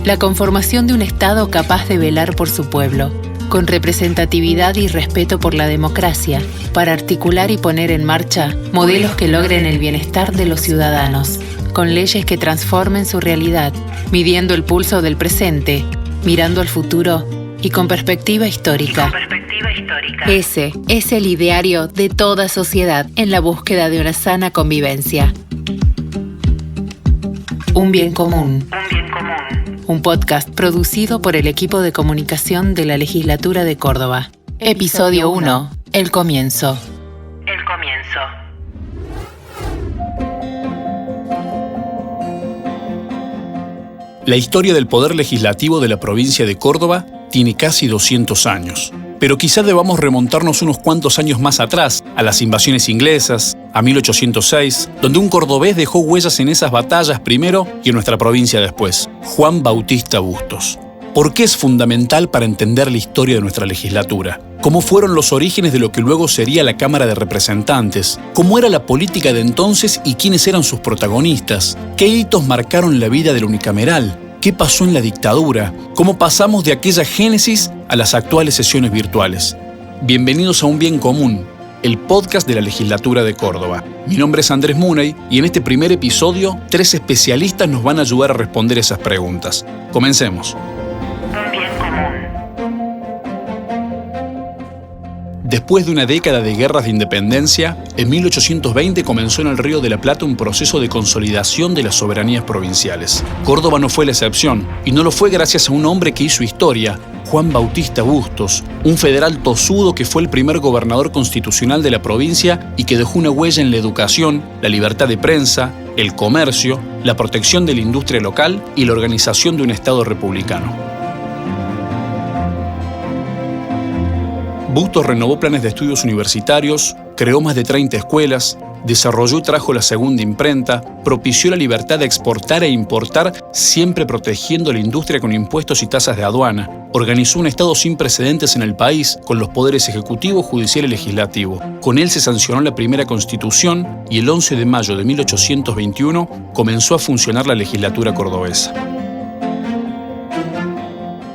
la conformación de un Estado capaz de velar por su pueblo, con representatividad y respeto por la democracia, para articular y poner en marcha modelos que logren el bienestar de los ciudadanos, con leyes que transformen su realidad, midiendo el pulso del presente, mirando al futuro y con perspectiva histórica. Ese es el ideario de toda sociedad en la búsqueda de una sana convivencia. Un bien común. Un podcast producido por el equipo de comunicación de la Legislatura de Córdoba. Episodio 1. El comienzo. La historia del Poder Legislativo de la provincia de Córdoba tiene casi 200 años. Pero quizá debamos remontarnos unos cuantos años más atrás, a las invasiones inglesas, a 1806, donde un cordobés dejó huellas en esas batallas primero y en nuestra provincia después, Juan Bautista Bustos. ¿Por qué es fundamental para entender la historia de nuestra legislatura? ¿Cómo fueron los orígenes de lo que luego sería la Cámara de Representantes? ¿Cómo era la política de entonces y quiénes eran sus protagonistas? ¿Qué hitos marcaron la vida del unicameral? ¿Qué pasó en la dictadura? ¿Cómo pasamos de aquella génesis a las actuales sesiones virtuales? Bienvenidos a Un Bien Común, el podcast de la Legislatura de Córdoba. Mi nombre es Andrés Muney y en este primer episodio, 3 especialistas nos van a ayudar a responder esas preguntas. Comencemos. Un bien común. Después de una década de guerras de independencia, en 1820 comenzó en el Río de la Plata un proceso de consolidación de las soberanías provinciales. Córdoba no fue la excepción, y no lo fue gracias a un hombre que hizo historia, Juan Bautista Bustos, un federal tosudo que fue el primer gobernador constitucional de la provincia y que dejó una huella en la educación, la libertad de prensa, el comercio, la protección de la industria local y la organización de un Estado republicano. Bustos renovó planes de estudios universitarios, creó más de 30 escuelas, desarrolló y trajo la segunda imprenta, propició la libertad de exportar e importar, siempre protegiendo la industria con impuestos y tasas de aduana. Organizó un Estado sin precedentes en el país, con los poderes ejecutivo, judicial y legislativo. Con él se sancionó la primera Constitución y el 11 de mayo de 1821 comenzó a funcionar la legislatura cordobesa.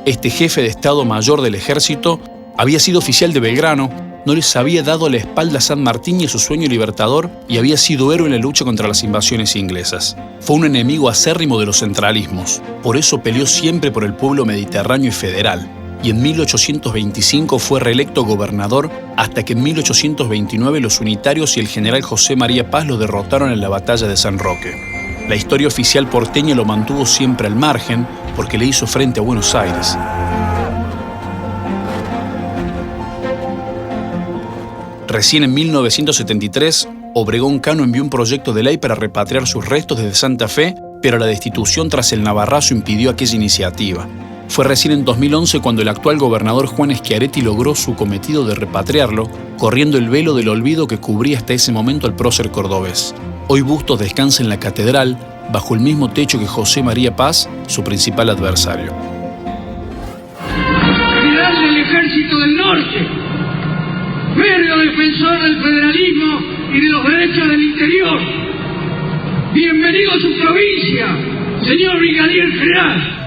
Este jefe de Estado Mayor del Ejército había sido oficial de Belgrano, no les había dado la espalda a San Martín y a su sueño libertador y había sido héroe en la lucha contra las invasiones inglesas. Fue un enemigo acérrimo de los centralismos, por eso peleó siempre por el pueblo mediterráneo y federal, y en 1825 fue reelecto gobernador hasta que en 1829 los unitarios y el general José María Paz lo derrotaron en la batalla de San Roque. La historia oficial porteña lo mantuvo siempre al margen porque le hizo frente a Buenos Aires. Recién en 1973, Obregón Cano envió un proyecto de ley para repatriar sus restos desde Santa Fe, pero la destitución tras el Navarrazo impidió aquella iniciativa. Fue recién en 2011 cuando el actual gobernador Juan Schiaretti logró su cometido de repatriarlo, corriendo el velo del olvido que cubría hasta ese momento al prócer cordobés. Hoy Bustos descansa en la catedral, bajo el mismo techo que José María Paz, su principal adversario. General del Ejército del Norte, férreo defensor del federalismo y de los derechos del interior. Bienvenido a su provincia, señor brigadier general.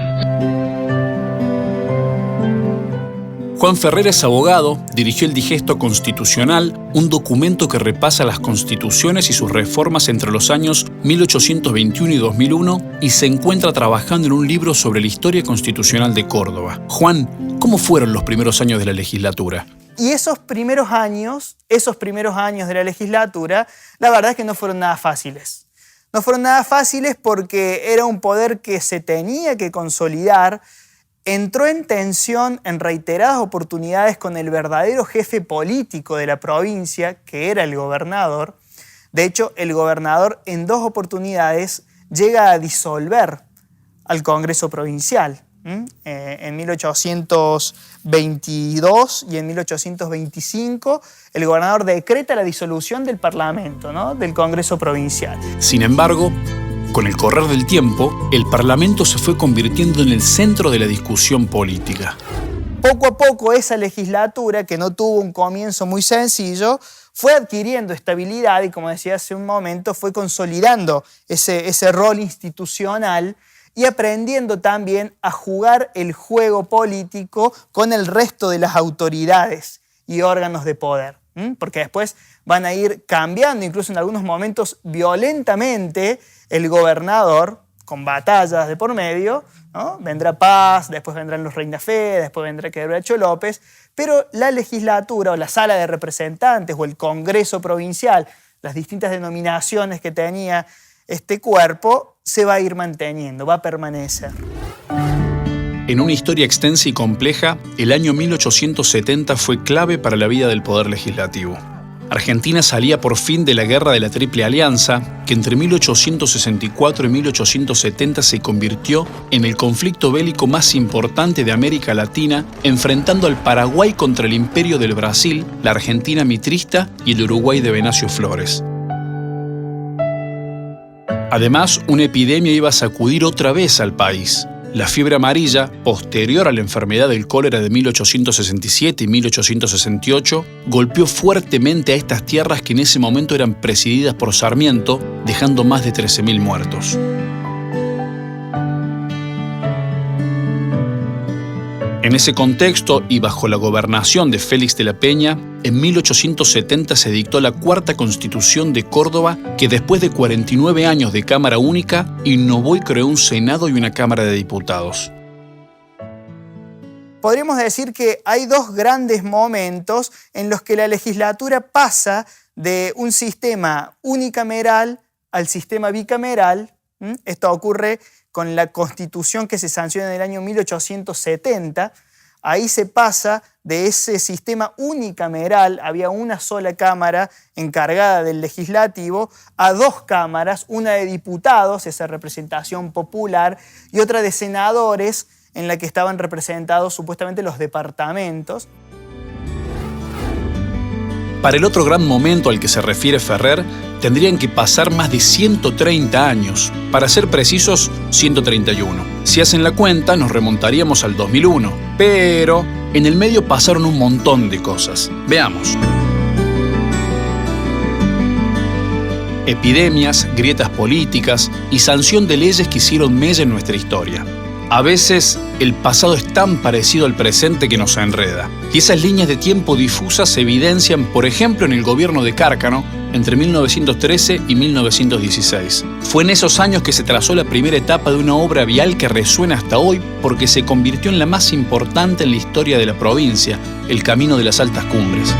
Juan Ferrer es abogado, dirigió el Digesto Constitucional, un documento que repasa las constituciones y sus reformas entre los años 1821 y 2001 y se encuentra trabajando en un libro sobre la historia constitucional de Córdoba. Juan, ¿cómo fueron los primeros años de la legislatura? Y esos primeros años de la legislatura, la verdad es que no fueron nada fáciles. No fueron nada fáciles porque era un poder que se tenía que consolidar, entró en tensión en reiteradas oportunidades con el verdadero jefe político de la provincia, que era el gobernador. De hecho, el gobernador en 2 oportunidades llega a disolver al Congreso Provincial. En 1822 y en 1825 el gobernador decreta la disolución del Parlamento, ¿no? Del Congreso Provincial. Sin embargo, con el correr del tiempo, el Parlamento se fue convirtiendo en el centro de la discusión política. Poco a poco esa legislatura, que no tuvo un comienzo muy sencillo, fue adquiriendo estabilidad y, como decía hace un momento, fue consolidando ese rol institucional y aprendiendo también a jugar el juego político con el resto de las autoridades y órganos de poder. Porque después van a ir cambiando, incluso en algunos momentos violentamente, el gobernador, con batallas de por medio, ¿no? Vendrá Paz, después vendrán los Reina Fe, después vendrá Quebracho López, pero la legislatura o la sala de representantes o el Congreso provincial, las distintas denominaciones que tenía este cuerpo, se va a ir manteniendo, va a permanecer. En una historia extensa y compleja, el año 1870 fue clave para la vida del poder legislativo. Argentina salía por fin de la Guerra de la Triple Alianza, que entre 1864 y 1870 se convirtió en el conflicto bélico más importante de América Latina, enfrentando al Paraguay contra el Imperio del Brasil, la Argentina mitrista y el Uruguay de Venancio Flores. Además, una epidemia iba a sacudir otra vez al país. La fiebre amarilla, posterior a la enfermedad del cólera de 1867 y 1868, golpeó fuertemente a estas tierras que en ese momento eran presididas por Sarmiento, dejando más de 13.000 muertos. En ese contexto y bajo la gobernación de Félix de la Peña, en 1870 se dictó la Cuarta Constitución de Córdoba, que después de 49 años de Cámara Única, innovó y creó un Senado y una Cámara de Diputados. Podríamos decir que hay dos grandes momentos en los que la legislatura pasa de un sistema unicameral al sistema bicameral. Esto ocurre con la Constitución que se sanciona en el año 1870. Ahí se pasa de ese sistema unicameral, había una sola cámara encargada del legislativo, a dos cámaras, una de diputados, esa representación popular, y otra de senadores, en la que estaban representados supuestamente los departamentos. Para el otro gran momento al que se refiere Ferrer, tendrían que pasar más de 130 años, para ser precisos, 131. Si hacen la cuenta, nos remontaríamos al 2001, pero en el medio pasaron un montón de cosas. Veamos. Epidemias, grietas políticas y sanción de leyes que hicieron mella en nuestra historia. A veces, el pasado es tan parecido al presente que nos enreda. Y esas líneas de tiempo difusas se evidencian, por ejemplo, en el gobierno de Cárcano, entre 1913 y 1916. Fue en esos años que se trazó la primera etapa de una obra vial que resuena hasta hoy porque se convirtió en la más importante en la historia de la provincia, el Camino de las Altas Cumbres.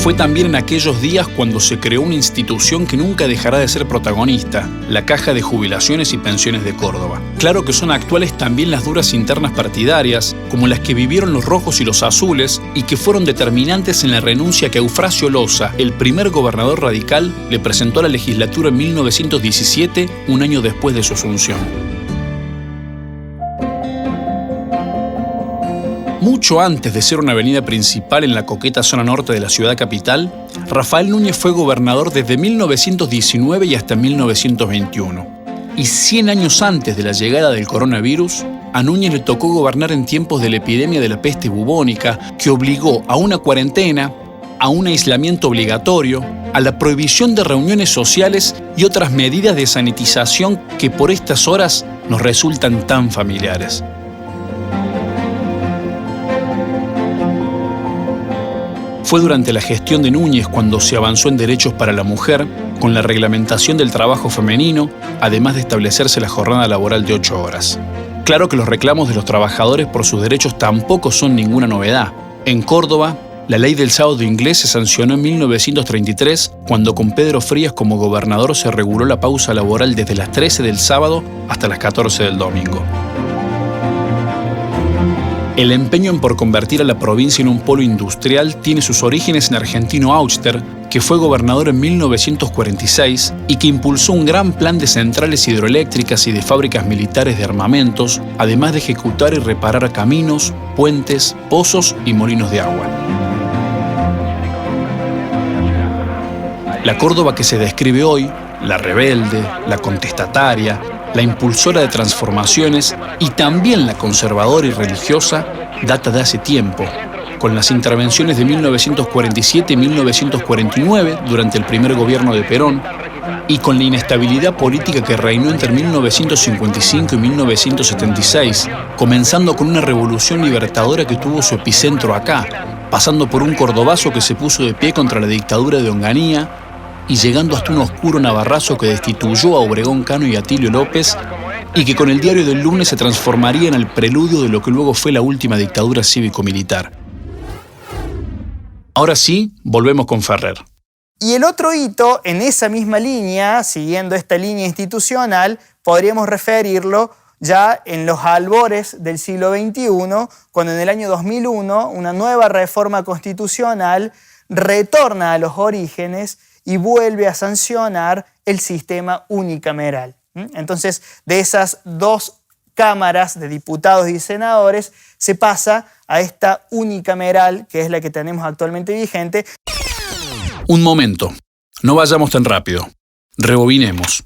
Fue también en aquellos días cuando se creó una institución que nunca dejará de ser protagonista, la Caja de Jubilaciones y Pensiones de Córdoba. Claro que son actuales también las duras internas partidarias, como las que vivieron los rojos y los azules, y que fueron determinantes en la renuncia que Eufrasio Loza, el primer gobernador radical, le presentó a la legislatura en 1917, un año después de su asunción. Mucho antes de ser una avenida principal en la coqueta zona norte de la ciudad capital, Rafael Núñez fue gobernador desde 1919 y hasta 1921. Y 100 años antes de la llegada del coronavirus, a Núñez le tocó gobernar en tiempos de la epidemia de la peste bubónica, que obligó a una cuarentena, a un aislamiento obligatorio, a la prohibición de reuniones sociales y otras medidas de sanitización que por estas horas nos resultan tan familiares. Fue durante la gestión de Núñez cuando se avanzó en derechos para la mujer, con la reglamentación del trabajo femenino, además de establecerse la jornada laboral de 8 horas. Claro que los reclamos de los trabajadores por sus derechos tampoco son ninguna novedad. En Córdoba, la ley del sábado inglés se sancionó en 1933, cuando con Pedro Frías como gobernador se reguló la pausa laboral desde las 13 del sábado hasta las 14 del domingo. El empeño por convertir a la provincia en un polo industrial tiene sus orígenes en Argentino Auster, que fue gobernador en 1946 y que impulsó un gran plan de centrales hidroeléctricas y de fábricas militares de armamentos, además de ejecutar y reparar caminos, puentes, pozos y molinos de agua. La Córdoba que se describe hoy, la rebelde, la contestataria, la impulsora de transformaciones y también la conservadora y religiosa, data de hace tiempo, con las intervenciones de 1947 y 1949 durante el primer gobierno de Perón, y con la inestabilidad política que reinó entre 1955 y 1976, comenzando con una revolución libertadora que tuvo su epicentro acá, pasando por un cordobazo que se puso de pie contra la dictadura de Onganía y llegando hasta un oscuro navarrazo que destituyó a Obregón Cano y Atilio López y que con el Diario del Lunes se transformaría en el preludio de lo que luego fue la última dictadura cívico-militar. Ahora sí, volvemos con Ferrer. Y el otro hito en esa misma línea, siguiendo esta línea institucional, podríamos referirlo ya en los albores del siglo XXI, cuando en el año 2001 una nueva reforma constitucional retorna a los orígenes y vuelve a sancionar el sistema unicameral. Entonces, de esas dos cámaras de diputados y senadores se pasa a esta unicameral, que es la que tenemos actualmente vigente. Un momento, no vayamos tan rápido. Rebobinemos.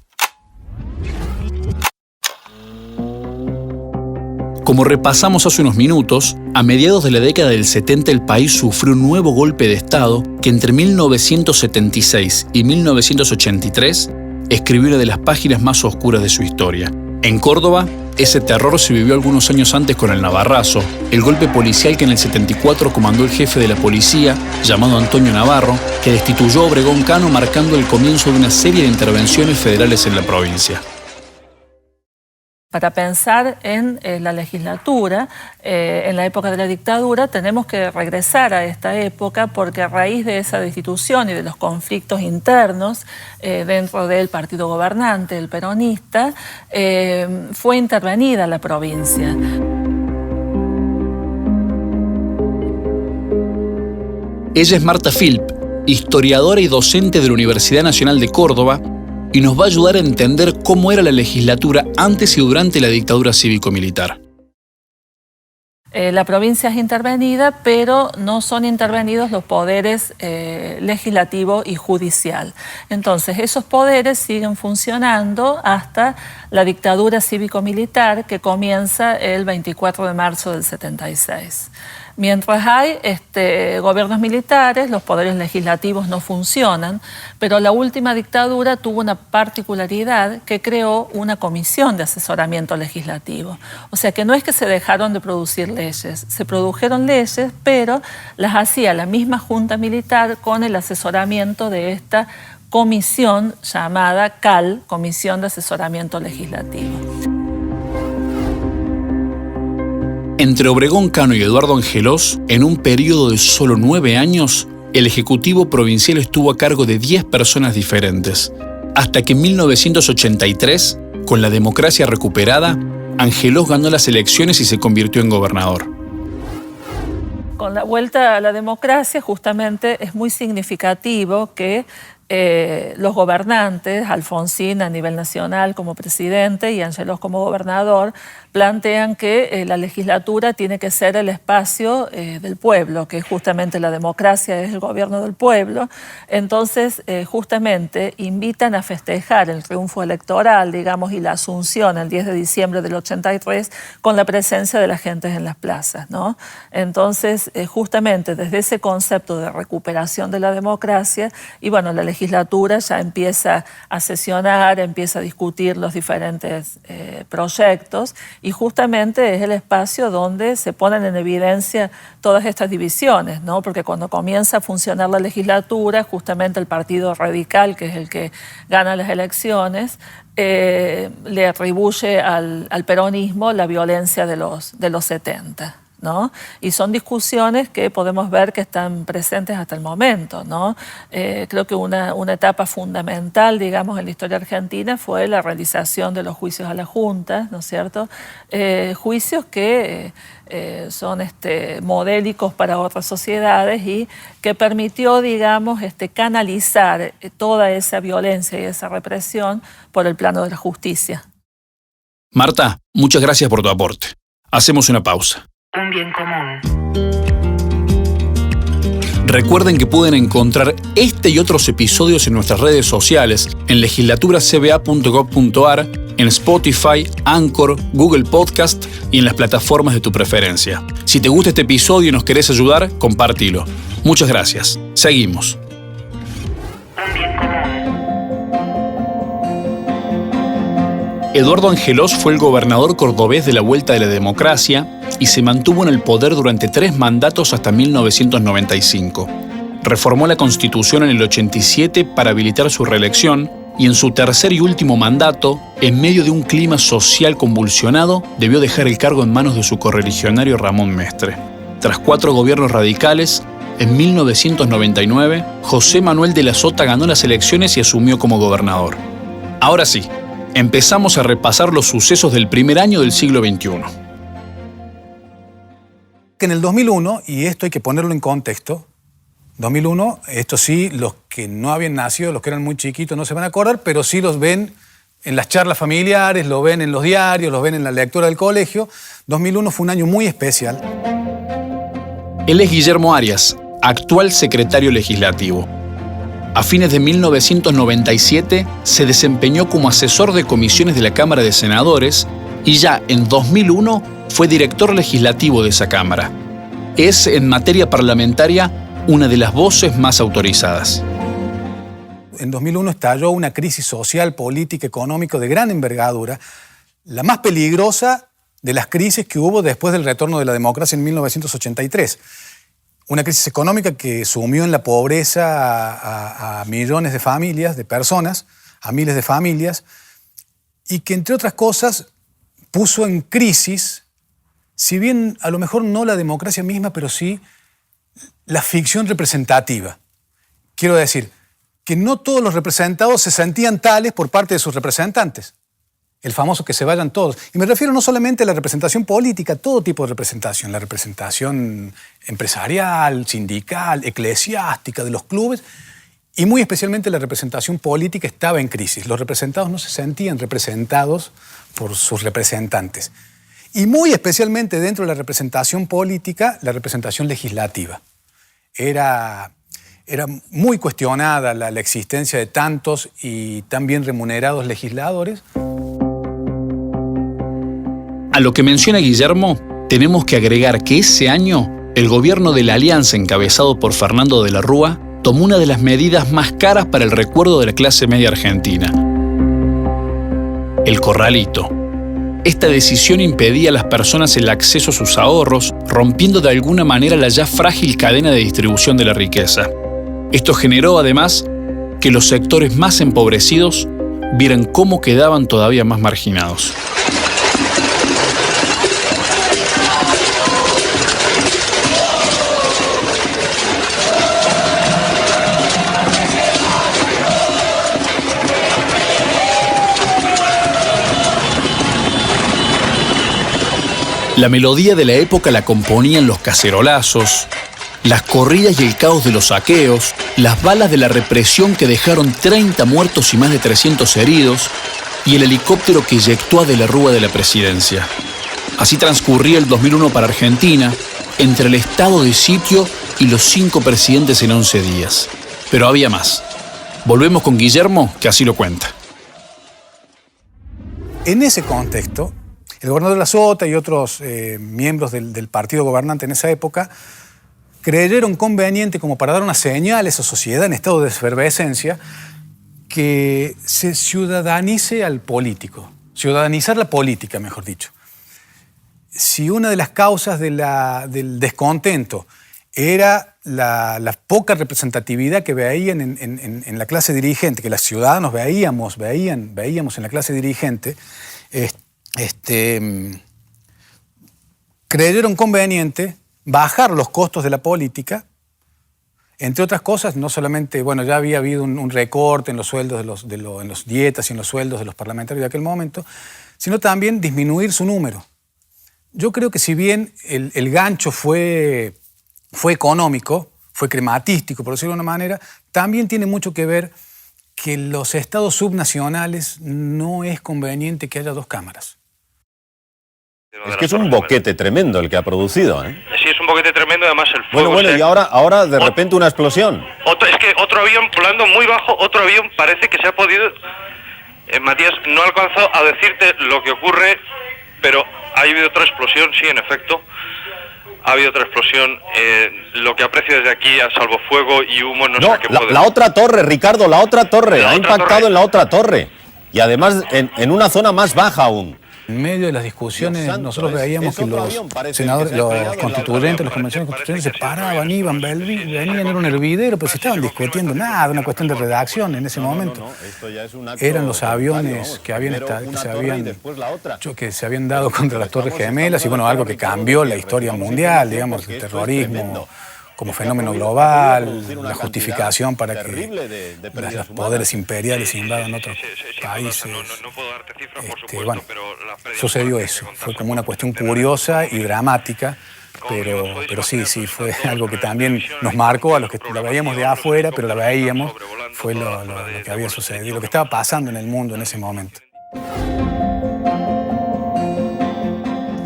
Como repasamos hace unos minutos, a mediados de la década del 70 el país sufrió un nuevo golpe de Estado que entre 1976 y 1983 escribió una de las páginas más oscuras de su historia. En Córdoba, ese terror se vivió algunos años antes con el Navarrazo, el golpe policial que en el 74 comandó el jefe de la policía, llamado Antonio Navarro, que destituyó a Obregón Cano, marcando el comienzo de una serie de intervenciones federales en la provincia. Para pensar en la legislatura, en la época de la dictadura, tenemos que regresar a esta época porque a raíz de esa destitución y de los conflictos internos dentro del partido gobernante, el peronista, fue intervenida la provincia. Ella es Marta Philp, historiadora y docente de la Universidad Nacional de Córdoba, y nos va a ayudar a entender cómo era la legislatura antes y durante la dictadura cívico-militar. La provincia es intervenida, pero no son intervenidos los poderes legislativo y judicial. Entonces, esos poderes siguen funcionando hasta la dictadura cívico-militar que comienza el 24 de marzo del 76. Mientras hay gobiernos militares, los poderes legislativos no funcionan, pero la última dictadura tuvo una particularidad que creó una comisión de asesoramiento legislativo. O sea que no es que se dejaron de producir leyes, se produjeron leyes, pero las hacía la misma junta militar con el asesoramiento de esta comisión llamada CAL, Comisión de Asesoramiento Legislativo. Entre Obregón Cano y Eduardo Angelós, en un periodo de solo 9 años, el Ejecutivo Provincial estuvo a cargo de 10 personas diferentes, hasta que en 1983, con la democracia recuperada, Angelós ganó las elecciones y se convirtió en gobernador. Con la vuelta a la democracia, justamente es muy significativo que los gobernantes, Alfonsín a nivel nacional como presidente y Angelós como gobernador, plantean que la legislatura tiene que ser el espacio del pueblo, que justamente la democracia es el gobierno del pueblo. Entonces, justamente invitan a festejar el triunfo electoral, digamos, y la asunción el 10 de diciembre del 83 con la presencia de la gente en las plazas, ¿no? Entonces, justamente desde ese concepto de recuperación de la democracia, y bueno, la legislatura ya empieza a sesionar, empieza a discutir los diferentes proyectos, y justamente es el espacio donde se ponen en evidencia todas estas divisiones, ¿no? Porque cuando comienza a funcionar la legislatura, justamente el Partido Radical, que es el que gana las elecciones, le atribuye al peronismo la violencia de los 70. ¿no? Y son discusiones que podemos ver que están presentes hasta el momento, ¿no? Creo que una etapa fundamental, digamos, en la historia argentina fue la realización de los juicios a la Junta, ¿no es cierto? Juicios que son modélicos para otras sociedades y que permitió, digamos, canalizar toda esa violencia y esa represión por el plano de la justicia. Marta, muchas gracias por tu aporte. Hacemos una pausa. Un bien común. Recuerden que pueden encontrar este y otros episodios en nuestras redes sociales, en legislaturacba.gov.ar, en Spotify, Anchor, Google Podcast y en las plataformas de tu preferencia. Si te gusta este episodio y nos querés ayudar, compártelo. Muchas gracias. Seguimos. Un bien común. Eduardo Angelós fue el gobernador cordobés de la Vuelta de la Democracia y se mantuvo en el poder durante 3 mandatos hasta 1995. Reformó la Constitución en el 87 para habilitar su reelección y en su tercer y último mandato, en medio de un clima social convulsionado, debió dejar el cargo en manos de su correligionario Ramón Mestre. Tras 4 gobiernos radicales, en 1999, José Manuel de la Sota ganó las elecciones y asumió como gobernador. Ahora sí, empezamos a repasar los sucesos del primer año del siglo XXI. En el 2001, y esto hay que ponerlo en contexto, 2001, esto sí, los que no habían nacido, los que eran muy chiquitos no se van a acordar, pero sí los ven en las charlas familiares, lo ven en los diarios, los ven en la lectura del colegio. 2001 fue un año muy especial. Él es Guillermo Arias, actual secretario legislativo. A fines de 1997 se desempeñó como asesor de comisiones de la Cámara de Senadores y ya en 2001 fue director legislativo de esa Cámara. Es, en materia parlamentaria, una de las voces más autorizadas. En 2001 estalló una crisis social, política, económica de gran envergadura, la más peligrosa de las crisis que hubo después del retorno de la democracia en 1983. Una crisis económica que sumió en la pobreza a millones de familias, de personas, a miles de familias, y que, entre otras cosas, puso en crisis, si bien a lo mejor no la democracia misma, pero sí la ficción representativa. Quiero decir, que no todos los representados se sentían tales por parte de sus representantes. El famoso que se vayan todos. Y me refiero no solamente a la representación política, todo tipo de representación, la representación empresarial, sindical, eclesiástica, de los clubes, y muy especialmente la representación política estaba en crisis. Los representados no se sentían representados por sus representantes. Y muy especialmente dentro de la representación política, la representación legislativa. Era muy cuestionada la existencia de tantos y tan bien remunerados legisladores. A lo que menciona Guillermo, tenemos que agregar que ese año el gobierno de la Alianza encabezado por Fernando de la Rúa tomó una de las medidas más caras para el recuerdo de la clase media argentina: el corralito. Esta decisión impedía a las personas el acceso a sus ahorros, rompiendo de alguna manera la ya frágil cadena de distribución de la riqueza. Esto generó, además, que los sectores más empobrecidos vieran cómo quedaban todavía más marginados. La melodía de la época la componían los cacerolazos, las corridas y el caos de los saqueos, las balas de la represión que dejaron 30 muertos y más de 300 heridos, y el helicóptero que eyectó a De la Rúa de la presidencia. Así transcurría el 2001 para Argentina, entre el estado de sitio y los 5 presidentes en 11 días. Pero había más. Volvemos con Guillermo, que así lo cuenta. En ese contexto, el gobernador de la Sota y otros miembros del partido gobernante en esa época creyeron conveniente, como para dar una señal a esa sociedad en estado de efervescencia, que se ciudadanice al político, ciudadanizar la política, mejor dicho. Si una de las causas del descontento era la poca representatividad que veían en la clase dirigente, que los ciudadanos veíamos en la clase dirigente, creyeron conveniente bajar los costos de la política, entre otras cosas, no solamente, ya había habido un recorte en los sueldos en las dietas y en los sueldos de los parlamentarios de aquel momento, sino también disminuir su número. Yo creo que si bien el gancho fue económico, fue crematístico, por decirlo de una manera, también tiene mucho que ver que en los estados subnacionales no es conveniente que haya 2 cámaras. Es que es un boquete tremendo el que ha producido, ¿eh? Sí, es un boquete tremendo, además el fuego... Bueno, y ahora de repente una explosión. Es que otro avión volando muy bajo, otro avión parece que se ha podido... Matías, no alcanzó a decirte lo que ocurre, pero ha habido otra explosión, sí, en efecto. Ha habido otra explosión. Lo que aprecio desde aquí, a salvo fuego y humo, no sé qué puede... La otra torre, Ricardo, la otra torre. Ha impactado en la otra torre. Y además en una zona más baja aún. En medio de las discusiones nosotros veíamos que los senadores, los constituyentes, los convenciones constituyentes se paraban, iban, venían, era un hervidero, pero se estaban discutiendo nada, una cuestión de redacción en ese momento. Eran los aviones que se habían dado contra las Torres Gemelas y bueno, algo que cambió la historia mundial, digamos, el terrorismo como fenómeno global, la justificación para que los poderes imperiales invadan otros países. Bueno, sucedió eso. Fue como una cuestión curiosa y dramática, pero sí, fue algo que también nos marcó a los que la veíamos de afuera, pero la veíamos, fue lo que había sucedido, lo que estaba pasando en el mundo en ese momento.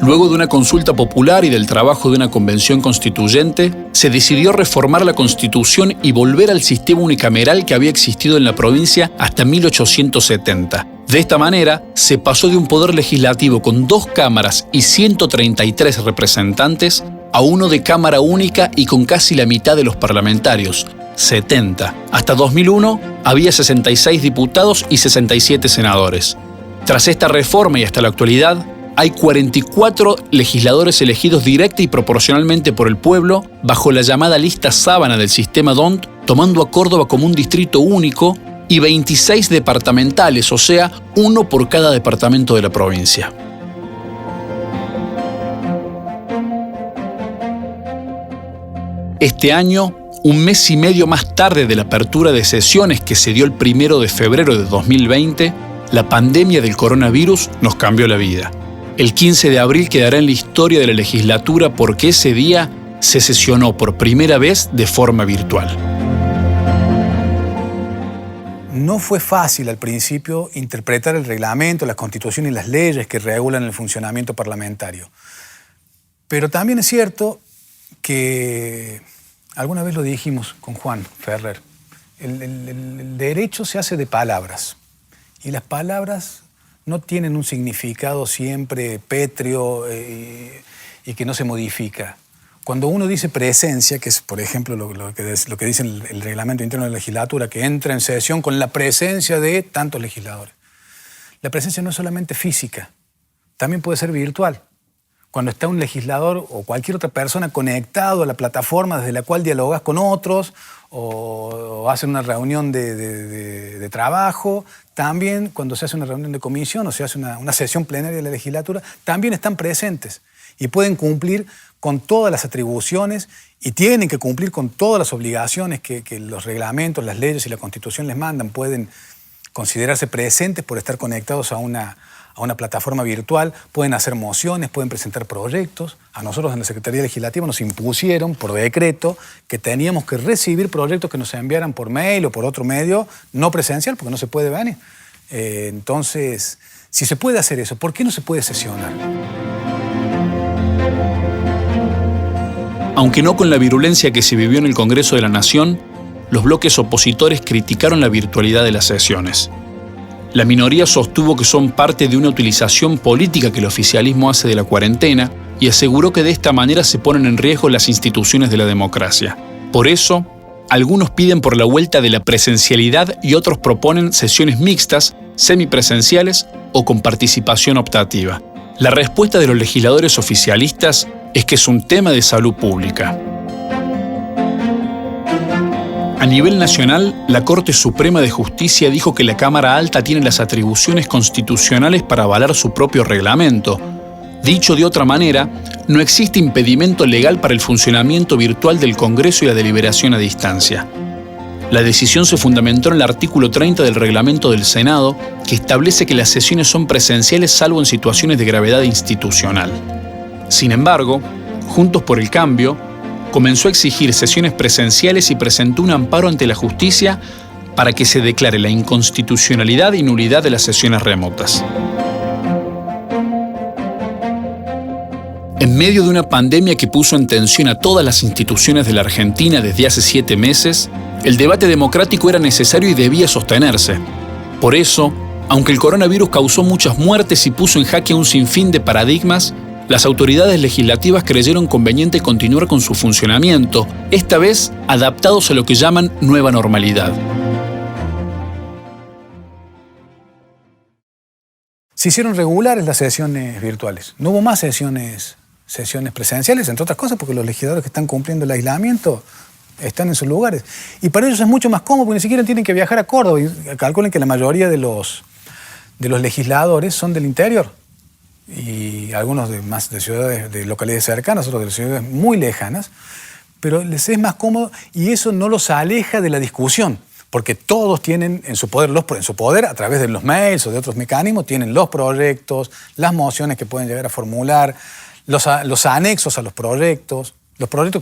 Luego de una consulta popular y del trabajo de una convención constituyente, se decidió reformar la Constitución y volver al sistema unicameral que había existido en la provincia hasta 1870. De esta manera, se pasó de un poder legislativo con 2 cámaras y 133 representantes a uno de cámara única y con casi la mitad de los parlamentarios, 70. Hasta 2001 había 66 diputados y 67 senadores. Tras esta reforma y hasta la actualidad, hay 44 legisladores elegidos directa y proporcionalmente por el pueblo bajo la llamada lista sábana del sistema DONT, tomando a Córdoba como un distrito único, y 26 departamentales, o sea, 1 por cada departamento de la provincia. Este año, un mes y medio más tarde de la apertura de sesiones que se dio el 1 de febrero de 2020, la pandemia del coronavirus nos cambió la vida. El 15 de abril quedará en la historia de la legislatura porque ese día se sesionó por primera vez de forma virtual. No fue fácil al principio interpretar el reglamento, la Constitución y las leyes que regulan el funcionamiento parlamentario. Pero también es cierto que, alguna vez lo dijimos con Juan Ferrer, el derecho se hace de palabras y las palabras no tienen un significado siempre pétreo y que no se modifica. Cuando uno dice presencia, que es, por ejemplo, lo que dice el reglamento interno de la legislatura, que entra en sesión con la presencia de tantos legisladores. La presencia no es solamente física, también puede ser virtual. Cuando está un legislador o cualquier otra persona conectado a la plataforma desde la cual dialogas con otros o hacen una reunión de trabajo, también cuando se hace una reunión de comisión o se hace una sesión plenaria de la legislatura, también están presentes y pueden cumplir con todas las atribuciones y tienen que cumplir con todas las obligaciones que los reglamentos, las leyes y la Constitución les mandan. Pueden considerarse presentes por estar conectados a una plataforma virtual, pueden hacer mociones, pueden presentar proyectos. A nosotros en la Secretaría Legislativa nos impusieron por decreto que teníamos que recibir proyectos que nos enviaran por mail o por otro medio no presencial, porque no se puede venir. Entonces, si se puede hacer eso, ¿por qué no se puede sesionar? Aunque no con la virulencia que se vivió en el Congreso de la Nación, los bloques opositores criticaron la virtualidad de las sesiones. La minoría sostuvo que son parte de una utilización política que el oficialismo hace de la cuarentena y aseguró que de esta manera se ponen en riesgo las instituciones de la democracia. Por eso, algunos piden por la vuelta de la presencialidad y otros proponen sesiones mixtas, semipresenciales o con participación optativa. La respuesta de los legisladores oficialistas es que es un tema de salud pública. A nivel nacional, la Corte Suprema de Justicia dijo que la Cámara Alta tiene las atribuciones constitucionales para avalar su propio reglamento. Dicho de otra manera, no existe impedimento legal para el funcionamiento virtual del Congreso y la deliberación a distancia. La decisión se fundamentó en el artículo 30 del reglamento del Senado, que establece que las sesiones son presenciales salvo en situaciones de gravedad institucional. Sin embargo, Juntos por el Cambio comenzó a exigir sesiones presenciales y presentó un amparo ante la justicia para que se declare la inconstitucionalidad y nulidad de las sesiones remotas. En medio de una pandemia que puso en tensión a todas las instituciones de la Argentina desde hace 7 meses, el debate democrático era necesario y debía sostenerse. Por eso, aunque el coronavirus causó muchas muertes y puso en jaque un sinfín de paradigmas, las autoridades legislativas creyeron conveniente continuar con su funcionamiento, esta vez adaptados a lo que llaman nueva normalidad. se hicieron regulares las sesiones virtuales. No hubo más sesiones presenciales, entre otras cosas porque los legisladores que están cumpliendo el aislamiento están en sus lugares. Y para ellos es mucho más cómodo porque ni siquiera tienen que viajar a Córdoba. Y calculen que la mayoría de los legisladores son del interior. Y algunos más de ciudades, de localidades cercanas, otros de ciudades muy lejanas. Pero les es más cómodo y eso no los aleja de la discusión. Porque todos tienen en su poder, a través de los mails o de otros mecanismos, tienen los proyectos, las mociones que pueden llegar a formular, los anexos a los proyectos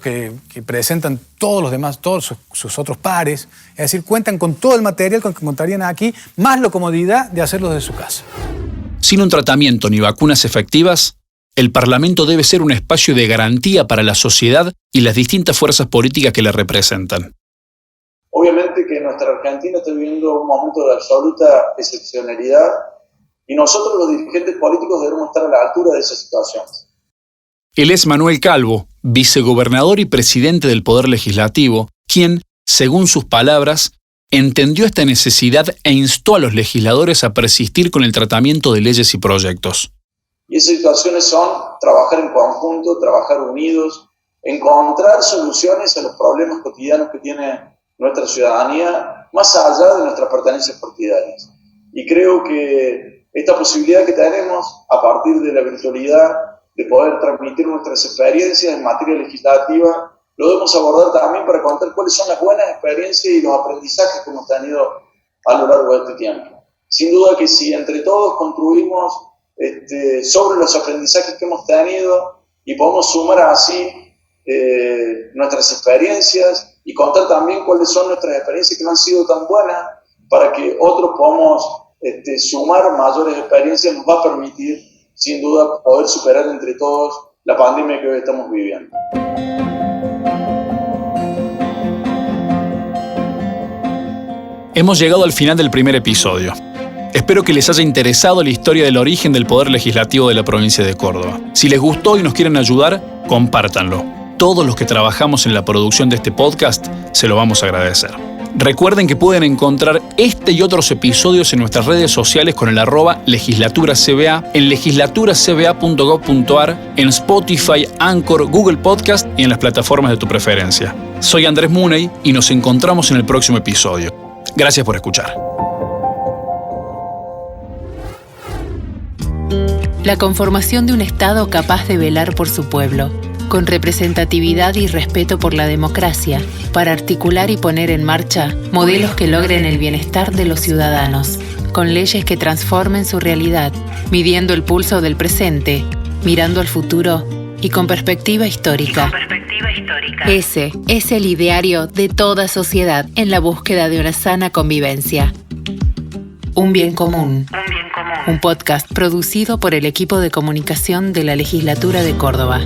que presentan todos los demás, todos sus otros pares. Es decir, cuentan con todo el material con que contarían aquí, más la comodidad de hacerlo desde su casa. Sin un tratamiento ni vacunas efectivas, el Parlamento debe ser un espacio de garantía para la sociedad y las distintas fuerzas políticas que la representan. Obviamente que nuestra Argentina está viviendo un momento de absoluta excepcionalidad y nosotros los dirigentes políticos debemos estar a la altura de esa situación. Él es Manuel Calvo, vicegobernador y presidente del Poder Legislativo, quien, según sus palabras, entendió esta necesidad e instó a los legisladores a persistir con el tratamiento de leyes y proyectos. Y esas situaciones son trabajar en conjunto, trabajar unidos, encontrar soluciones a los problemas cotidianos que tiene nuestra ciudadanía, más allá de nuestras pertenencias partidarias. Y creo que esta posibilidad que tenemos, a partir de la virtualidad, de poder transmitir nuestras experiencias en materia legislativa, lo debemos abordar también para contar cuáles son las buenas experiencias y los aprendizajes que hemos tenido a lo largo de este tiempo. Sin duda que si entre todos construimos sobre los aprendizajes que hemos tenido y podemos sumar así nuestras experiencias y contar también cuáles son nuestras experiencias que no han sido tan buenas para que otros podamos sumar mayores experiencias, nos va a permitir sin duda poder superar entre todos la pandemia que hoy estamos viviendo. Hemos llegado al final del primer episodio. Espero que les haya interesado la historia del origen del Poder Legislativo de la provincia de Córdoba. Si les gustó y nos quieren ayudar, compártanlo. Todos los que trabajamos en la producción de este podcast se lo vamos a agradecer. Recuerden que pueden encontrar este y otros episodios en nuestras redes sociales con el @legislaturacba, en legislaturacba.gov.ar, en Spotify, Anchor, Google Podcast y en las plataformas de tu preferencia. Soy Andrés Muney y nos encontramos en el próximo episodio. Gracias por escuchar. La conformación de un Estado capaz de velar por su pueblo, con representatividad y respeto por la democracia, para articular y poner en marcha modelos que logren el bienestar de los ciudadanos, con leyes que transformen su realidad, midiendo el pulso del presente, mirando al futuro y con perspectiva histórica. Ese es el ideario de toda sociedad en la búsqueda de una sana convivencia. Un bien común. Un podcast producido por el equipo de comunicación de la Legislatura de Córdoba.